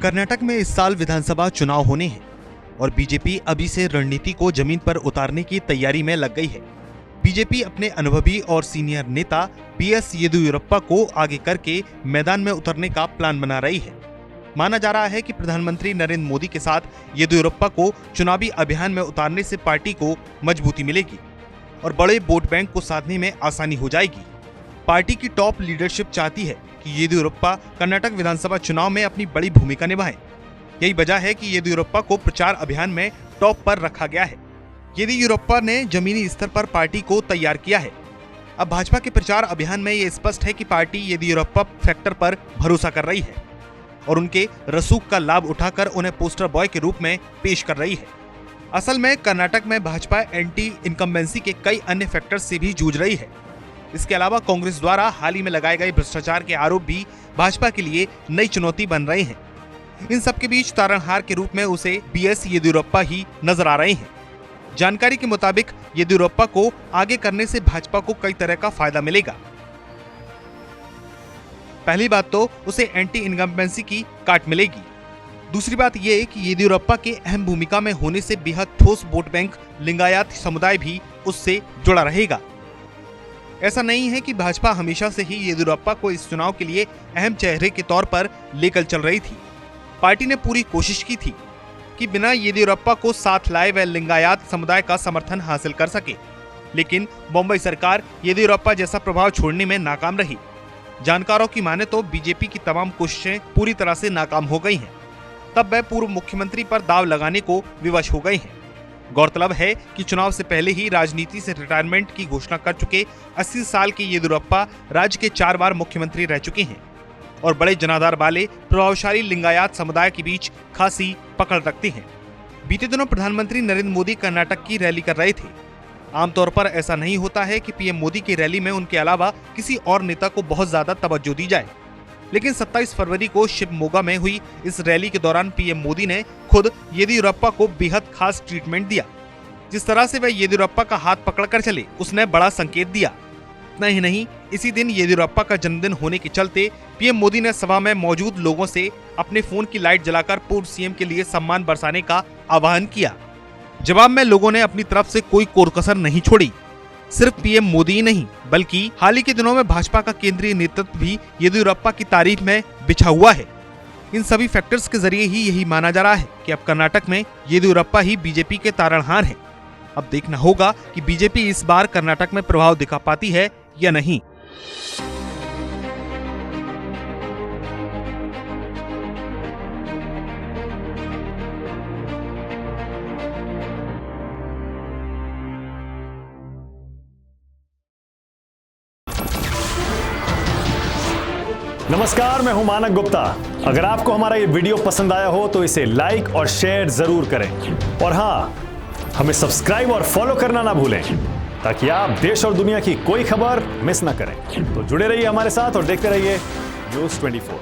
कर्नाटक में इस साल विधानसभा चुनाव होने हैं और बीजेपी अभी से रणनीति को जमीन पर उतारने की तैयारी में लग गई है। बीजेपी अपने अनुभवी और सीनियर नेता बीएस येदियुरप्पा को आगे करके मैदान में उतरने का प्लान बना रही है। माना जा रहा है कि प्रधानमंत्री नरेंद्र मोदी के साथ येदियुरप्पा को चुनावी अभियान में उतारने से पार्टी को मजबूती मिलेगी और बड़े वोट बैंक को साधने में आसानी हो जाएगी। पार्टी की टॉप लीडरशिप चाहती है कि येदियुरप्पा कर्नाटक विधानसभा चुनाव में अपनी बड़ी भूमिका निभाएं। यही वजह है कि येदियुरप्पा को प्रचार अभियान में टॉप पर रखा गया है। येदियुरप्पा ने जमीनी स्तर पर पार्टी को तैयार किया है। अब भाजपा के प्रचार अभियान में ये स्पष्ट है कि पार्टी येदियुरप्पा फैक्टर पर भरोसा कर रही है और उनके रसूख का लाभ उठाकर उन्हें पोस्टर बॉय के रूप में पेश कर रही है। असल में कर्नाटक में भाजपा एंटी इनकम्बेंसी के कई अन्य फैक्टर्स से भी जूझ रही है। इसके अलावा कांग्रेस द्वारा हाल ही में लगाए गए भ्रष्टाचार के आरोप भी भाजपा के लिए नई चुनौती बन रहे हैं। इन सब के बीच तारणहार के रूप में उसे बीएस येदियुरप्पा ही नजर आ रहे हैं। जानकारी के मुताबिक येदियुरप्पा को आगे करने से भाजपा को कई तरह का फायदा मिलेगा। पहली बात तो उसे एंटी इनकम्बेंसी की काट मिलेगी। दूसरी बात यह कि येदियुरप्पा के अहम भूमिका में होने से बेहद ठोस वोट बैंक लिंगायत समुदाय भी उससे जुड़ा रहेगा। ऐसा नहीं है कि भाजपा हमेशा से ही येदियुरप्पा को इस चुनाव के लिए अहम चेहरे के तौर पर लेकर चल रही थी। पार्टी ने पूरी कोशिश की थी कि बिना येदियुरप्पा को साथ लाए वह लिंगायत समुदाय का समर्थन हासिल कर सके, लेकिन बम्बई सरकार येदियुरप्पा जैसा प्रभाव छोड़ने में नाकाम रही। जानकारों की माने तो बीजेपी की तमाम कोशिशें पूरी तरह से नाकाम हो गई हैं। तब वह पूर्व मुख्यमंत्री पर दाव लगाने को विवश हो गए हैं। गौरतलब है कि चुनाव से पहले ही राजनीति से रिटायरमेंट की घोषणा कर चुके 80 साल के येदियुरप्पा राज्य के 4 बार मुख्यमंत्री रह चुके हैं और बड़े जनाधार वाले प्रभावशाली लिंगायत समुदाय के बीच खासी पकड़ रखते हैं। बीते दिनों प्रधानमंत्री नरेंद्र मोदी कर्नाटक की रैली कर रहे थे। आमतौर पर ऐसा नहीं होता है कि पीएम मोदी की रैली में उनके अलावा किसी और नेता को बहुत ज्यादा तवज्जो दी जाए, लेकिन 27 फरवरी को शिवमोगा में हुई इस रैली के दौरान पीएम मोदी ने खुद येदियुरप्पा को बेहद खास ट्रीटमेंट दिया। जिस तरह से वह येदियुरप्पा का हाथ पकड़कर चले, उसने बड़ा संकेत दिया। इतना ही नहीं, इसी दिन येदियुरप्पा का जन्मदिन होने के चलते पीएम मोदी ने सभा में मौजूद लोगों से अपने फोन की लाइट जलाकर पूर्व सीएम के लिए सम्मान बरसाने का आह्वान किया। जवाब में लोगों ने अपनी तरफ से कोई कोर-कसर नहीं छोड़ी। सिर्फ पीएम मोदी ही नहीं, बल्कि हाल ही के दिनों में भाजपा का केंद्रीय नेतृत्व भी येदियुरप्पा की तारीफ में बिछा हुआ है। इन सभी फैक्टर्स के जरिए ही यही माना जा रहा है कि अब कर्नाटक में येदियुरप्पा ही बीजेपी के तारणहार हैं। अब देखना होगा कि बीजेपी इस बार कर्नाटक में प्रभाव दिखा पाती है या नहीं। नमस्कार, मैं हूं मानक गुप्ता। अगर आपको हमारा ये वीडियो पसंद आया हो तो इसे लाइक और शेयर जरूर करें और हाँ, हमें सब्सक्राइब और फॉलो करना ना भूलें ताकि आप देश और दुनिया की कोई खबर मिस ना करें। तो जुड़े रहिए हमारे साथ और देखते रहिए न्यूज़ 24।